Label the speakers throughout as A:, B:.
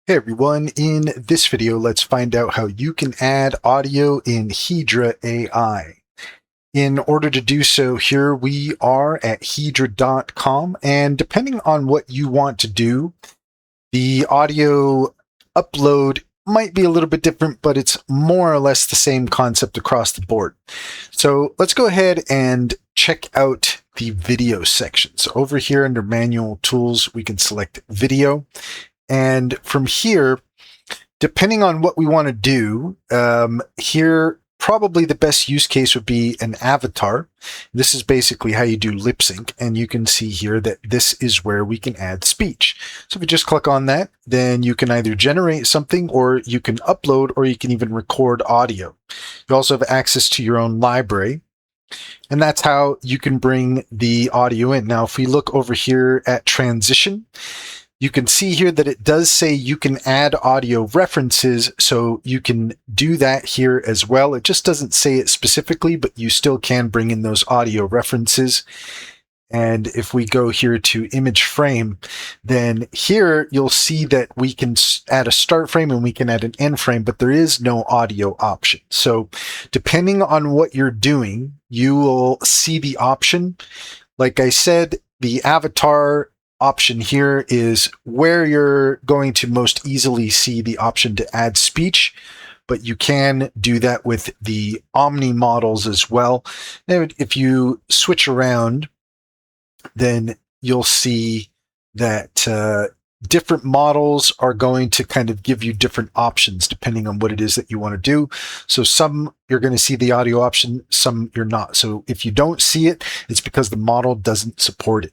A: Hey everyone, in this video, let's find out how you can add audio in Hedra AI. In order to do so, here we are at hedra.com, and depending on what you want to do, the audio upload might be a little bit different, but it's more or less the same concept across the board. So let's go ahead and check out the video section. So over here under manual tools, we can select video. And from here, depending on what we want to do, here probably the best use case would be an avatar. This is basically how you do lip sync, and you can see here that this is where we can add speech. So if you just click on that, then you can either generate something, or you can upload, or you can even record audio. You also have access to your own library. And that's how you can bring the audio in. Now, if we look over here at transition, you can see here that it does say you can add audio references, so you can do that here as well. It just doesn't say it specifically, but you still can bring in those audio references. And if we go here to image frame, then here you'll see that we can add a start frame and we can add an end frame, but there is no audio option. So depending on what you're doing, you will see the option. Like I said, the avatar option here is where you're going to most easily see the option to add speech, but you can do that with the Omni models as well. And if you switch around, then you'll see that different models are going to kind of give you different options depending on what it is that you want to do. So some you're going to see the audio option, some you're not. So if you don't see it, it's because the model doesn't support it.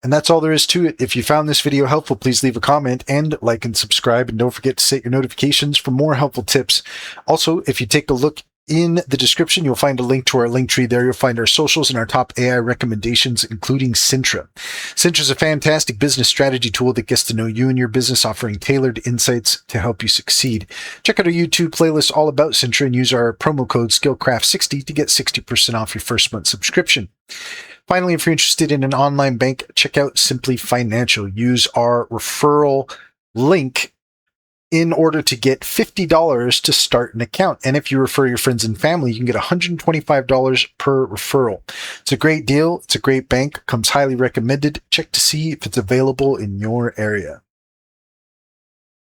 A: And that's all there is to it. If you found this video helpful, please leave a comment and like and subscribe. And don't forget to set your notifications for more helpful tips. Also, if you take a look in the description, you'll find a link to our link tree there. You'll find our socials and our top AI recommendations, including Sintra. Sintra is a fantastic business strategy tool that gets to know you and your business, offering tailored insights to help you succeed. Check out our YouTube playlist all about Sintra and use our promo code SKILLCRAFT60 to get 60% off your first month subscription. Finally, if you're interested in an online bank, check out Simply Financial. Use our referral link in order to get $50 to start an account. And if you refer your friends and family, you can get $125 per referral. It's a great deal. It's a great bank. Comes highly recommended. Check to see if it's available in your area.